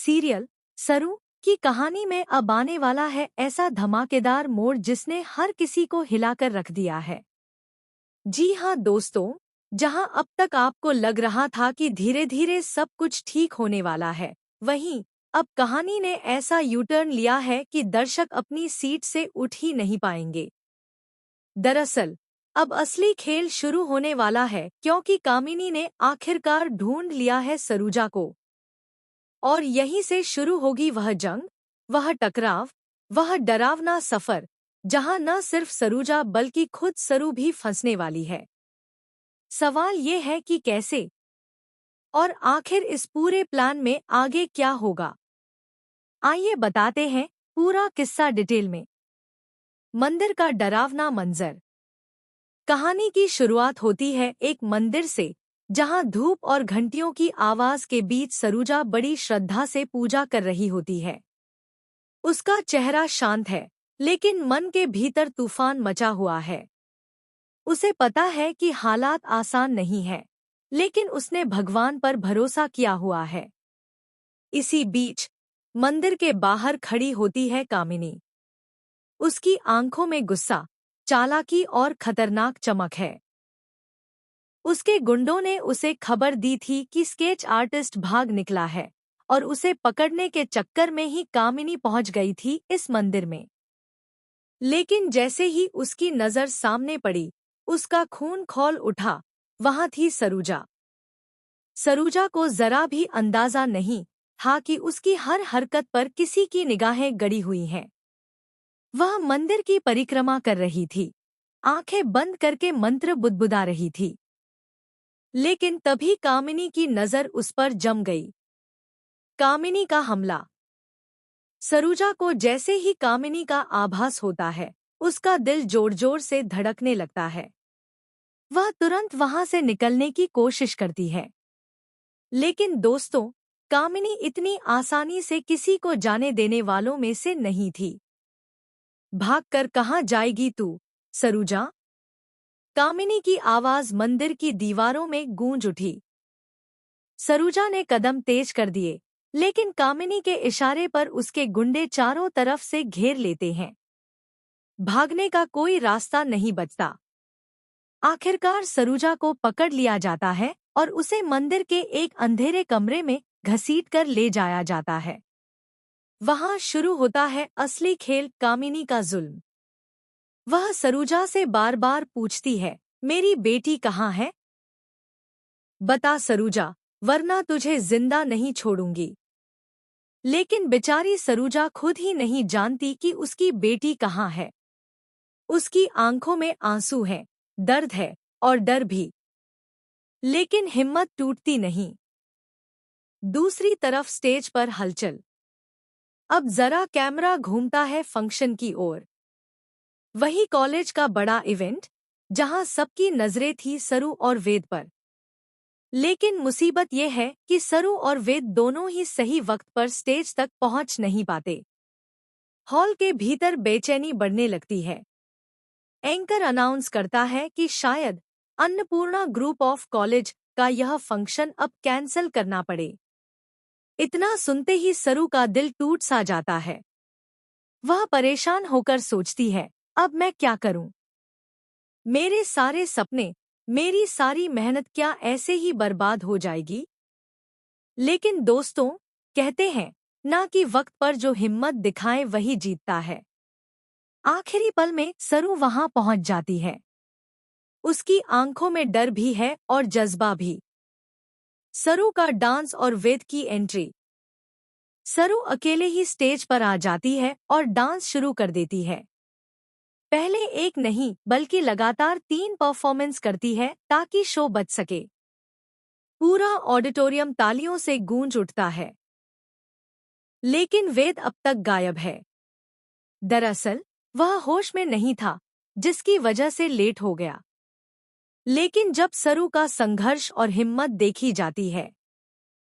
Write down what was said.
Serial सरू की कहानी में अब आने वाला है ऐसा धमाकेदार मोड़ जिसने हर किसी को हिलाकर रख दिया है। जी हाँ दोस्तों, जहां अब तक आपको लग रहा था कि धीरे धीरे सब कुछ ठीक होने वाला है, वहीं अब कहानी ने ऐसा यू टर्न लिया है कि दर्शक अपनी सीट से उठ ही नहीं पाएंगे। दरअसल अब असली खेल शुरू होने वाला है, क्योंकि कामिनी ने आखिरकार ढूंढ लिया है सरूजा को। और यहीं से शुरू होगी वह जंग, वह टकराव, वह डरावना सफर, जहां न सिर्फ सरूजा बल्कि खुद सरू भी फंसने वाली है। सवाल ये है कि कैसे और आखिर इस पूरे प्लान में आगे क्या होगा। आइए बताते हैं पूरा किस्सा डिटेल में। मंदिर का डरावना मंजर। कहानी की शुरुआत होती है एक मंदिर से, जहां धूप और घंटियों की आवाज के बीच सरूजा बड़ी श्रद्धा से पूजा कर रही होती है। उसका चेहरा शांत है, लेकिन मन के भीतर तूफान मचा हुआ है। उसे पता है कि हालात आसान नहीं है, लेकिन उसने भगवान पर भरोसा किया हुआ है। इसी बीच मंदिर के बाहर खड़ी होती है कामिनी। उसकी आंखों में गुस्सा, चालाकी और खतरनाक चमक है। उसके गुंडों ने उसे खबर दी थी कि स्केच आर्टिस्ट भाग निकला है, और उसे पकड़ने के चक्कर में ही कामिनी पहुंच गई थी इस मंदिर में। लेकिन जैसे ही उसकी नजर सामने पड़ी, उसका खून खौल उठा। वहां थी सरूजा। सरूजा को जरा भी अंदाजा नहीं था कि उसकी हर हरकत पर किसी की निगाहें गड़ी हुई हैं। वह मंदिर की परिक्रमा कर रही थी, आंखें बंद करके मंत्र बुदबुदा रही थी। लेकिन तभी कामिनी की नजर उस पर जम गई। कामिनी का हमला। सरूजा को जैसे ही कामिनी का आभास होता है, उसका दिल जोर जोर से धड़कने लगता है। वह तुरंत वहां से निकलने की कोशिश करती है। लेकिन दोस्तों, कामिनी इतनी आसानी से किसी को जाने देने वालों में से नहीं थी। भागकर कहाँ जाएगी तू, सरूजा? कामिनी की आवाज मंदिर की दीवारों में गूंज उठी। सरूजा ने कदम तेज कर दिए, लेकिन कामिनी के इशारे पर उसके गुंडे चारों तरफ से घेर लेते हैं। भागने का कोई रास्ता नहीं बचता। आखिरकार सरूजा को पकड़ लिया जाता है और उसे मंदिर के एक अंधेरे कमरे में घसीटकर ले जाया जाता है। वहां शुरू होता है असली खेल, कामिनी का जुल्म। वह सरूजा से बार बार पूछती है, मेरी बेटी कहाँ है? बता सरूजा, वरना तुझे जिंदा नहीं छोड़ूंगी। लेकिन बेचारी सरूजा खुद ही नहीं जानती कि उसकी बेटी कहाँ है। उसकी आंखों में आंसू हैं, दर्द है और डर भी। लेकिन हिम्मत टूटती नहीं। दूसरी तरफ स्टेज पर हलचल। अब जरा कैमरा घूमता है फंक्शन की ओर। वही कॉलेज का बड़ा इवेंट, जहां सबकी नजरें थी सरू और वेद पर। लेकिन मुसीबत यह है कि सरू और वेद दोनों ही सही वक्त पर स्टेज तक पहुंच नहीं पाते। हॉल के भीतर बेचैनी बढ़ने लगती है। एंकर अनाउंस करता है कि शायद अन्नपूर्णा ग्रुप ऑफ कॉलेज का यह फंक्शन अब कैंसल करना पड़े। इतना सुनते ही सरू का दिल टूट सा जाता है। वह परेशान होकर सोचती है, अब मैं क्या करूं? मेरे सारे सपने, मेरी सारी मेहनत क्या ऐसे ही बर्बाद हो जाएगी? लेकिन दोस्तों, कहते हैं ना कि वक्त पर जो हिम्मत दिखाए वही जीतता है। आखिरी पल में सरू वहां पहुंच जाती है। उसकी आंखों में डर भी है और जज्बा भी। सरू का डांस और वेद की एंट्री। सरू अकेले ही स्टेज पर आ जाती है और डांस शुरू कर देती है। पहले एक नहीं बल्कि लगातार 3 परफॉर्मेंस करती है ताकि शो बच सके। पूरा ऑडिटोरियम तालियों से गूंज उठता है। लेकिन वेद अब तक गायब है। दरअसल वह होश में नहीं था, जिसकी वजह से लेट हो गया। लेकिन जब सरू का संघर्ष और हिम्मत देखी जाती है,